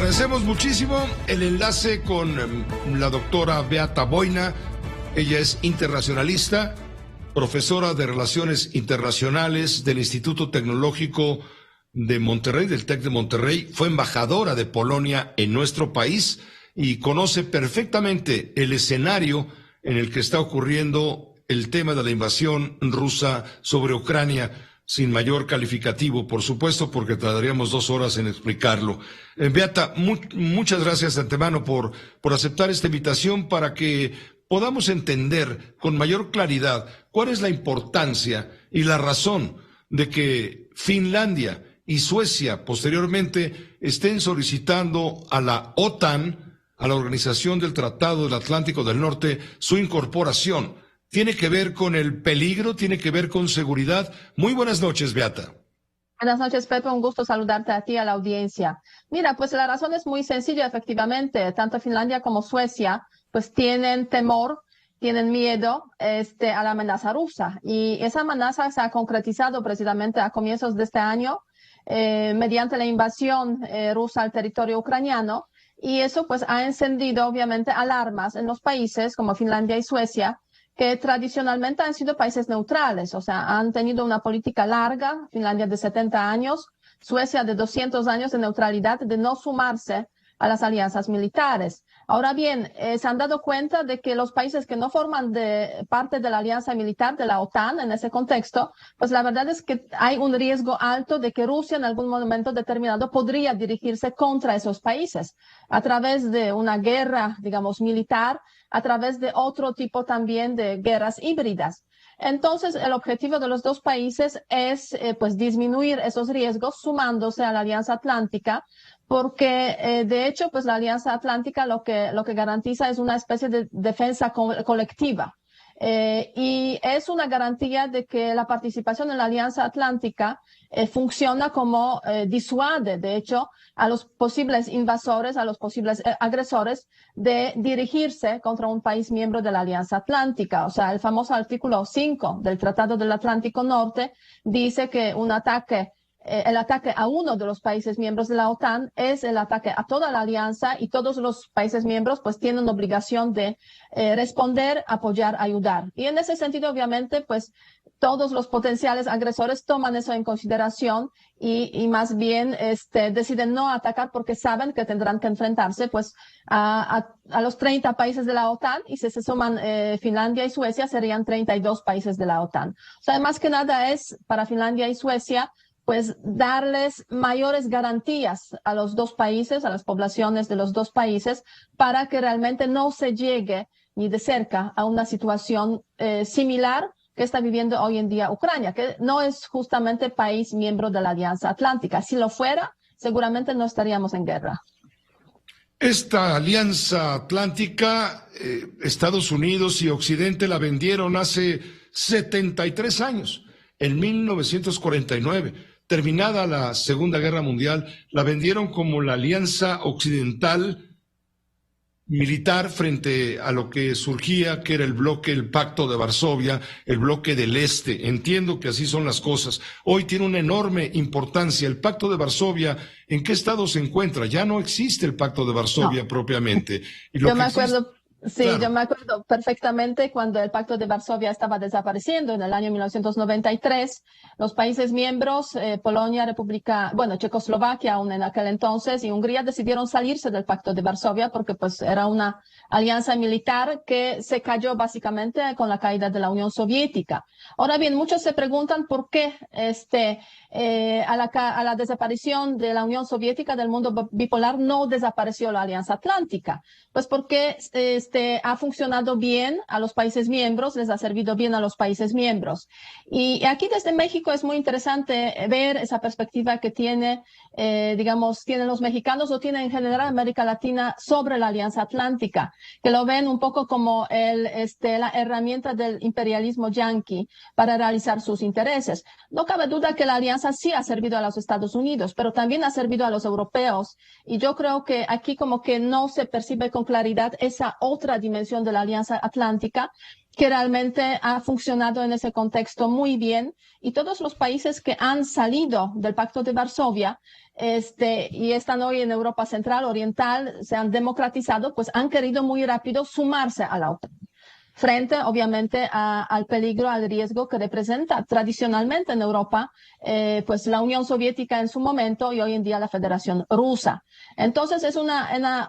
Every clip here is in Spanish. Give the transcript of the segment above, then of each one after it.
Agradecemos muchísimo el enlace con la doctora Beata Boina. Ella es internacionalista, profesora de Relaciones Internacionales del Instituto Tecnológico de Monterrey, del TEC de Monterrey. Fue embajadora de Polonia en nuestro país y conoce perfectamente el escenario en el que está ocurriendo el tema de la invasión rusa sobre Ucrania, sin mayor calificativo, por supuesto, porque tardaríamos 2 horas en explicarlo. Beata, muchas gracias de antemano por aceptar esta invitación para que podamos entender con mayor claridad cuál es la importancia y la razón de que Finlandia y Suecia posteriormente estén solicitando a la OTAN, a la Organización del Tratado del Atlántico del Norte, su incorporación. ¿Tiene que ver con el peligro? ¿Tiene que ver con seguridad? Muy buenas noches, Beata. Buenas noches, Pepe. Un gusto saludarte a ti y a la audiencia. Mira, pues la razón es muy sencilla, efectivamente. Tanto Finlandia como Suecia, pues tienen temor, tienen miedo a la amenaza rusa. Y esa amenaza se ha concretizado precisamente a comienzos de este año mediante la invasión rusa al territorio ucraniano. Y eso pues ha encendido, obviamente, alarmas en los países como Finlandia y Suecia, que tradicionalmente han sido países neutrales, o sea, han tenido una política larga, Finlandia de 70 años, Suecia de 200 años de neutralidad, de no sumarse a las alianzas militares. Ahora bien, se han dado cuenta de que los países que no forman parte de la alianza militar de la OTAN en ese contexto, pues la verdad es que hay un riesgo alto de que Rusia en algún momento determinado podría dirigirse contra esos países a través de una guerra, digamos, militar, a través de otro tipo también de guerras híbridas. Entonces, el objetivo de los dos países es pues disminuir esos riesgos sumándose a la Alianza Atlántica, porque de hecho, pues la Alianza Atlántica lo que garantiza es una especie de defensa colectiva. Y es una garantía de que la participación en la Alianza Atlántica funciona como disuade, de hecho, a los posibles invasores, a los posibles agresores de dirigirse contra un país miembro de la Alianza Atlántica. O sea, el famoso artículo 5 del Tratado del Atlántico Norte dice que el ataque a uno de los países miembros de la OTAN es el ataque a toda la alianza y todos los países miembros pues tienen obligación de responder, apoyar, ayudar. Y en ese sentido, obviamente, pues todos los potenciales agresores toman eso en consideración y más bien deciden no atacar porque saben que tendrán que enfrentarse pues a los 30 países de la OTAN y si se suman Finlandia y Suecia serían 32 países de la OTAN. O sea, más que nada es para Finlandia y Suecia pues darles mayores garantías a los dos países, a las poblaciones de los dos países, para que realmente no se llegue ni de cerca a una situación similar que está viviendo hoy en día Ucrania, que no es justamente país miembro de la Alianza Atlántica. Si lo fuera, seguramente no estaríamos en guerra. Esta Alianza Atlántica, Estados Unidos y Occidente la vendieron hace 73 años, en 1949. Terminada la Segunda Guerra Mundial, la vendieron como la Alianza Occidental Militar frente a lo que surgía, que era el bloque, el Pacto de Varsovia, el bloque del Este. Entiendo que así son las cosas. Hoy tiene una enorme importancia. El Pacto de Varsovia, ¿en qué estado se encuentra? Ya no existe el Pacto de Varsovia propiamente. Y lo Yo me acuerdo. Sí, claro. Yo me acuerdo perfectamente cuando el Pacto de Varsovia estaba desapareciendo en el año 1993. Los países miembros, Polonia, Checoslovaquia aún en aquel entonces y Hungría decidieron salirse del Pacto de Varsovia porque pues era una alianza militar que se cayó básicamente con la caída de la Unión Soviética. Ahora bien, muchos se preguntan por qué a la desaparición de la Unión Soviética del mundo bipolar no desapareció la Alianza Atlántica. Pues porque ha funcionado bien a los países miembros, les ha servido bien a los países miembros. Y aquí desde México es muy interesante ver esa perspectiva que tienen los mexicanos o tiene en general América Latina sobre la Alianza Atlántica, que lo ven un poco como la herramienta del imperialismo yanqui para realizar sus intereses. No cabe duda que la alianza sí ha servido a los Estados Unidos, pero también ha servido a los europeos. Y yo creo que aquí como que no se percibe con claridad esa otra dimensión de la Alianza Atlántica, que realmente ha funcionado en ese contexto muy bien, y todos los países que han salido del Pacto de Varsovia y están hoy en Europa Central, Oriental, se han democratizado, pues han querido muy rápido sumarse a la OTAN, frente obviamente al peligro, al riesgo que representa tradicionalmente en Europa pues la Unión Soviética en su momento y hoy en día la Federación Rusa. Entonces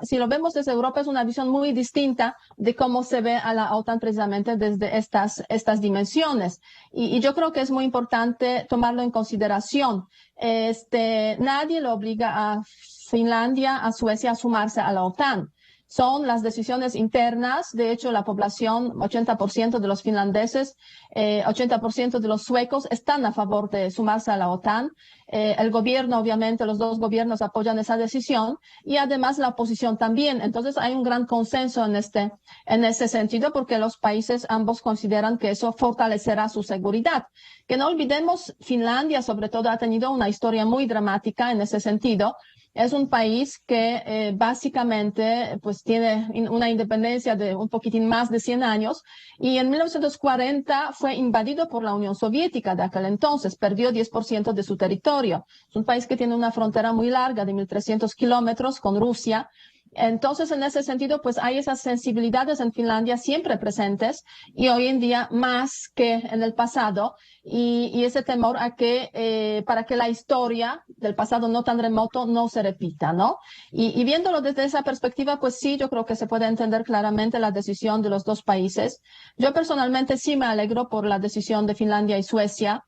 si lo vemos desde Europa, es una visión muy distinta de cómo se ve a la OTAN precisamente desde estas dimensiones. Y yo creo que es muy importante tomarlo en consideración. Nadie lo obliga a Finlandia, a Suecia a sumarse a la OTAN. Son las decisiones internas. De hecho, la población, 80% de los finlandeses, 80% de los suecos están a favor de sumarse a la OTAN. El gobierno, obviamente, los dos gobiernos apoyan esa decisión y además la oposición también. Entonces hay un gran consenso en ese sentido, porque los países ambos consideran que eso fortalecerá su seguridad. Que no olvidemos, Finlandia sobre todo ha tenido una historia muy dramática en ese sentido. Es un país que básicamente pues tiene una independencia de un poquitín más de 100 años y en 1940 fue invadido por la Unión Soviética de aquel entonces, perdió 10% de su territorio. Es un país que tiene una frontera muy larga de 1.300 kilómetros con Rusia. Entonces, en ese sentido, pues hay esas sensibilidades en Finlandia siempre presentes y hoy en día más que en el pasado y ese temor a que para que la historia del pasado no tan remoto no se repita, ¿no? Y viéndolo desde esa perspectiva, pues sí, yo creo que se puede entender claramente la decisión de los dos países. Yo personalmente sí me alegro por la decisión de Finlandia y Suecia,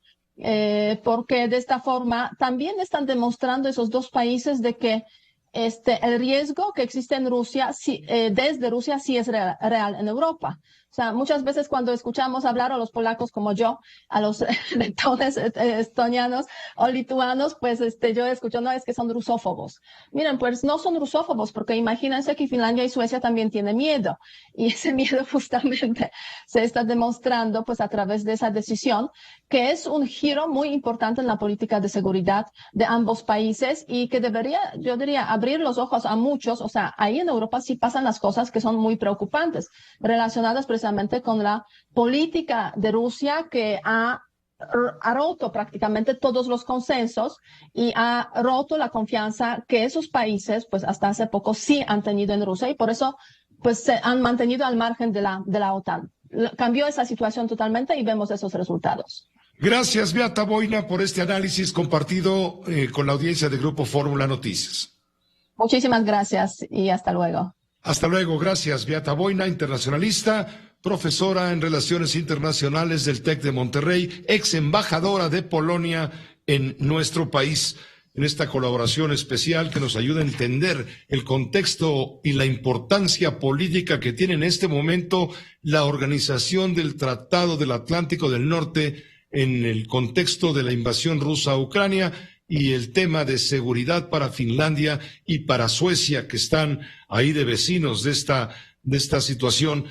porque de esta forma también están demostrando esos dos países de que el riesgo que existe en Rusia, desde Rusia, sí es real en Europa. O sea, muchas veces cuando escuchamos hablar a los polacos como yo, a los letones, estonianos o lituanos, pues yo escucho, no, es que son rusófobos. Miren, pues no son rusófobos, porque imagínense que Finlandia y Suecia también tienen miedo. Y ese miedo justamente se está demostrando pues a través de esa decisión, que es un giro muy importante en la política de seguridad de ambos países y que debería, yo diría, abrir los ojos a muchos. O sea, ahí en Europa sí pasan las cosas que son muy preocupantes, relacionadas precisamente con la política de Rusia, que ha roto prácticamente todos los consensos y ha roto la confianza que esos países, pues hasta hace poco sí han tenido en Rusia y por eso pues se han mantenido al margen de la OTAN. Cambió esa situación totalmente y vemos esos resultados. Gracias, Beata Boina, por este análisis compartido con la audiencia de Grupo Fórmula Noticias. Muchísimas gracias y hasta luego. Hasta luego, gracias. Beata Boina, internacionalista, profesora en Relaciones Internacionales del TEC de Monterrey, ex embajadora de Polonia en nuestro país, en esta colaboración especial que nos ayuda a entender el contexto y la importancia política que tiene en este momento la organización del Tratado del Atlántico del Norte en el contexto de la invasión rusa a Ucrania y el tema de seguridad para Finlandia y para Suecia, que están ahí de vecinos de esta situación